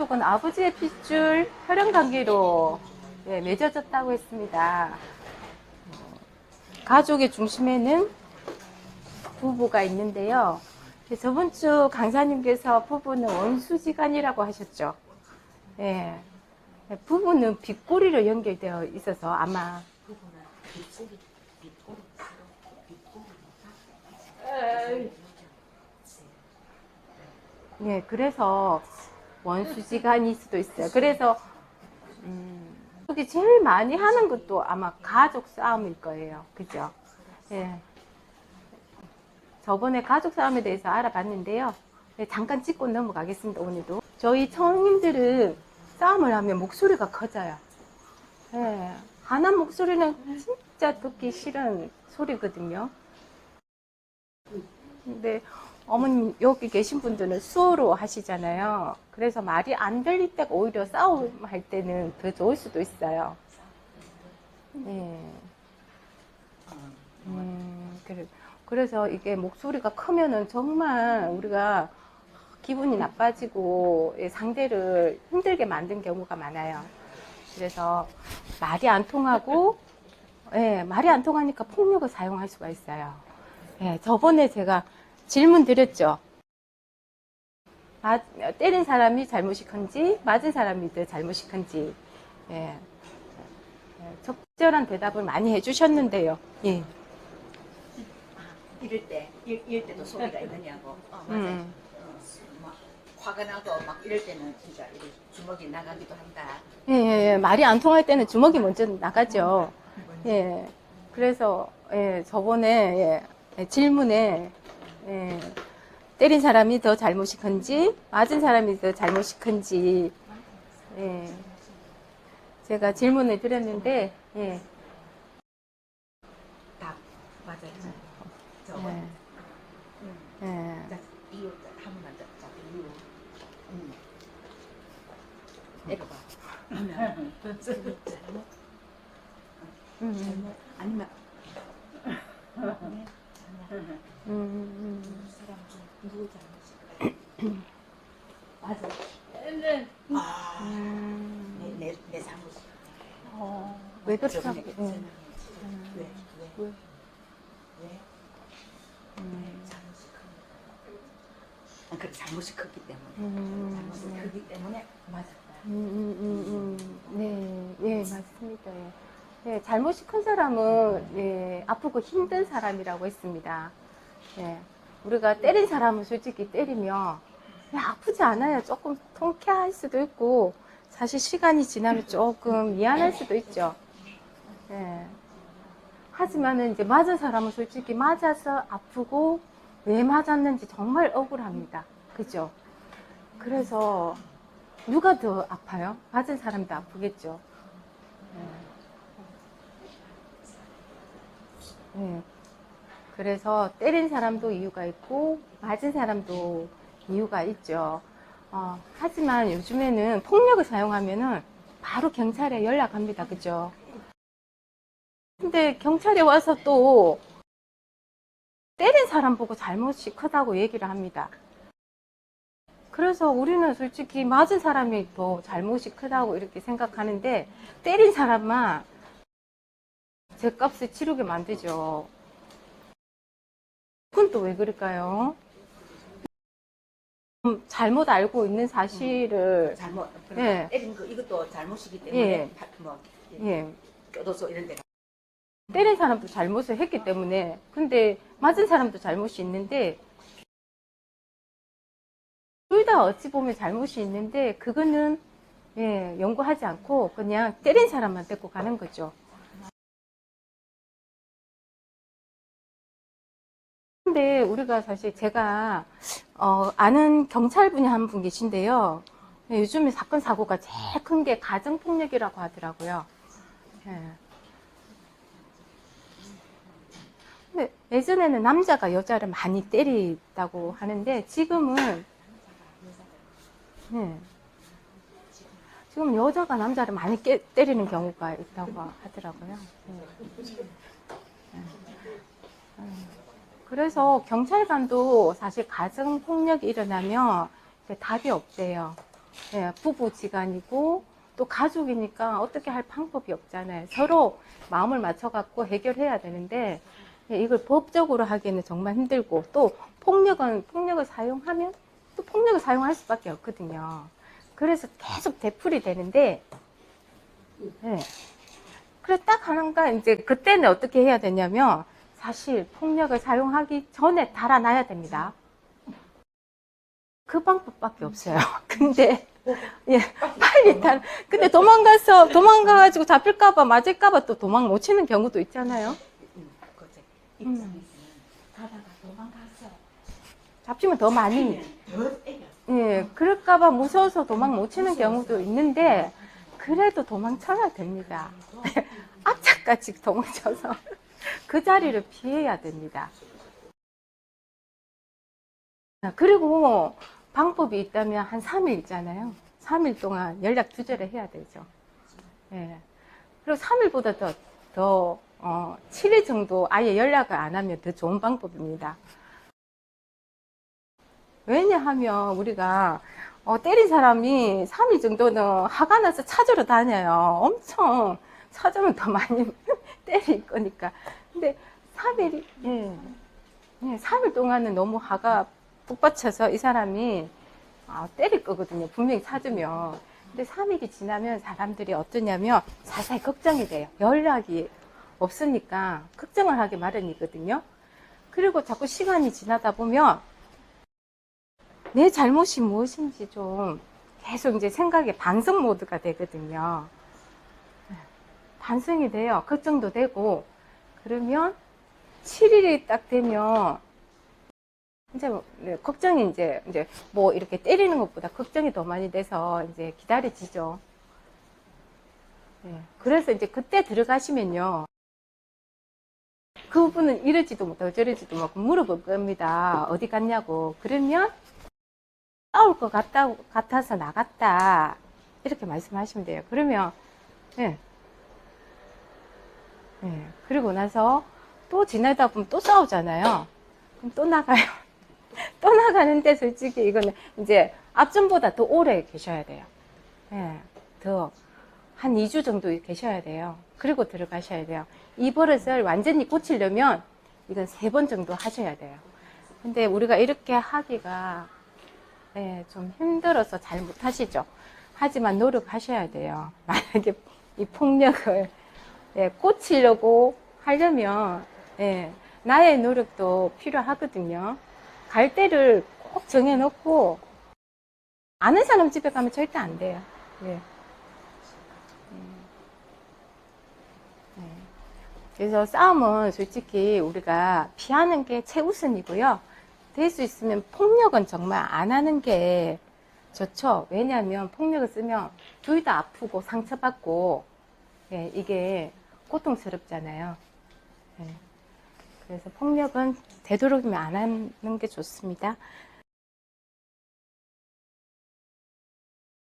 가족은 아버지의 핏줄 혈연관계로 맺어졌다고 했습니다. 가족의 중심에는 부부가 있는데요. 저번 주 강사님께서 부부는 원수지간이라고 하셨죠. 예. 부부는 빗꼬리로 연결되어 있어서 아마 예, 그래서 원수지간일 수도 있어요. 그래서 여기 제일 많이 하는 것도 아마 가족 싸움일 거예요. 그죠? 예. 저번에 가족 싸움에 대해서 알아봤는데요. 네, 잠깐 짚고 넘어가겠습니다. 오늘도 저희 청님들은 싸움을 하면 목소리가 커져요. 예. 하나 목소리는 진짜 듣기 싫은 소리거든요. 근데 어머님 여기 계신 분들은 수어로 하시잖아요. 그래서 말이 안 들릴 때가 오히려 싸움할 때는 더 좋을 수도 있어요. 예. 그래서 이게 목소리가 크면은 정말 우리가 기분이 나빠지고 상대를 힘들게 만든 경우가 많아요. 그래서 말이 안 통하고, 말이 안 통하니까 폭력을 사용할 수가 있어요. 저번에 제가 질문 드렸죠. 때린 사람이 잘못이 큰지, 맞은 사람이 더 잘못이 큰지. 적절한 대답을 많이 해주셨는데요. 예. 이럴 때도 소리가 있느냐고. 맞아요. 막 화가 나고 막 이럴 때는 진짜 이렇게 주먹이 나가기도 한다. 예, 말이 안 통할 때는 주먹이 먼저 나가죠. 예. 그래서, 저번에, 질문에, 때린 사람이 더 잘못이 큰지, 맞은 사람이 더 잘못이 큰지, 제가 질문을 드렸는데, 답 맞아요. 이유 한 번만 더. 자, 이유. 읽어봐. 잘못 아니면 사람 누구 잘못일까? 맞아. 내 잘못. 왜 그렇다고? 왜? 잘못이 크기 때문에. 잘못이 크기 때문에 맞았다. 네, 맞습니다. 잘못이 큰 사람은 아프고 힘든 사람이라고 했습니다. 우리가 때린 사람은 솔직히 때리면 아프지 않아요. 조금 통쾌할 수도 있고 사실 시간이 지나면 조금 미안할 수도 있죠. 하지만은 이제 맞은 사람은 솔직히 맞아서 아프고 왜 맞았는지 정말 억울합니다. 그죠? 그래서 누가 더 아파요? 맞은 사람도 아프겠죠. 그래서 때린 사람도 이유가 있고 맞은 사람도 이유가 있죠. 하지만 요즘에는 폭력을 사용하면은 바로 경찰에 연락합니다. 그죠? 근데 경찰에 와서 또 때린 사람 보고 잘못이 크다고 얘기를 합니다. 그래서 우리는 솔직히 맞은 사람이 더 잘못이 크다고 이렇게 생각하는데 때린 사람만 죗값을 치르게 만들죠. 그건 또 왜 그럴까요? 잘못 알고 있는 사실을 때린 거 이것도 잘못이기 때문에 껴둬서 이런 데가 때린 사람도 잘못을 했기 때문에 근데 맞은 사람도 잘못이 있는데 둘 다 어찌 보면 잘못이 있는데 그거는 연구하지 않고 그냥 때린 사람만 데리고 가는 거죠. 근데 우리가 사실 제가 아는 경찰분이 한 분 계신데요. 요즘에 사건 사고가 제일 큰 게 가정폭력이라고 하더라고요. 근데 예전에는 남자가 여자를 많이 때리다고 하는데 지금은 지금 여자가 남자를 많이 때리는 경우가 있다고 하더라고요. 그래서 경찰관도 사실 가정폭력이 일어나면 답이 없대요. 예, 부부지간이고 또 가족이니까 어떻게 할 방법이 없잖아요. 서로 마음을 맞춰갖고 해결해야 되는데 예, 이걸 법적으로 하기에는 정말 힘들고 또 폭력을 사용하면 또 폭력을 사용할 수밖에 없거든요. 그래서 계속 되풀이 되는데 예. 그래 딱 하는가 이제 그때는 어떻게 해야 되냐면 사실 폭력을 사용하기 전에 달아놔야 됩니다. 그 방법밖에 없어요. 근데 예, 빨리 근데 도망가가지고 잡힐까봐 맞을까봐 또 도망 못 치는 경우도 있잖아요. 그치. 입장에서는 가다가 도망갔어. 잡히면 더 많이. 더 때려. 예, 그럴까봐 무서워서 도망 못 치는 경우도 있는데 그래도 도망쳐야 됩니다. 악착같이 도망쳐서 그 자리를 피해야 됩니다. 그리고 방법이 있다면 한 3일 있잖아요. 3일 동안 연락 두절을 해야 되죠. 예. 그리고 3일보다 더 7일 정도 아예 연락을 안 하면 더 좋은 방법입니다. 왜냐하면 우리가 때린 사람이 3일 정도는 화가 나서 찾으러 다녀요. 엄청 찾으면 더 많이 때릴 거니까. 근데 3일, 예. 3일 동안은 너무 화가 북받쳐서 이 사람이 때릴 거거든요. 분명히 찾으면. 근데 3일이 지나면 사람들이 어떠냐면 자세히 걱정이 돼요. 연락이 없으니까 걱정을 하기 마련이거든요. 그리고 자꾸 시간이 지나다 보면 내 잘못이 무엇인지 좀 계속 이제 생각에 반성 모드가 되거든요. 반성이 돼요. 걱정도 되고. 그러면 7일이 딱 되면 이제 걱정이 이제 뭐 이렇게 때리는 것보다 걱정이 더 많이 돼서 이제 기다려지죠. 네. 그래서 이제 그때 들어가시면요. 그분은 이러지도 못하고 저러지도 못하고 물어볼 겁니다. 어디 갔냐고. 그러면 싸울 것 같아서 나갔다. 이렇게 말씀하시면 돼요. 그러면, 예. 예. 그리고 나서 또 지나다 보면 또 싸우잖아요. 그럼 또 나가요. 또 나가는데 솔직히 이거는 이제 앞전보다 더 오래 계셔야 돼요. 예. 더 한 2주 정도 계셔야 돼요. 그리고 들어가셔야 돼요. 이 버릇을 완전히 고치려면 이건 3번 정도 하셔야 돼요. 근데 우리가 이렇게 하기가 예, 좀 힘들어서 잘 못하시죠. 하지만 노력하셔야 돼요. 만약에 이 폭력을 예, 고치려고 하려면 예, 나의 노력도 필요하거든요. 갈 때를 꼭 정해놓고 아는 사람 집에 가면 절대 안 돼요. 예. 그래서 싸움은 솔직히 우리가 피하는 게 최우선이고요. 될 수 있으면 폭력은 정말 안 하는 게 좋죠. 왜냐하면 폭력을 쓰면 둘 다 아프고 상처받고 예, 이게 고통스럽잖아요. 예. 그래서 폭력은 되도록이면 안 하는 게 좋습니다.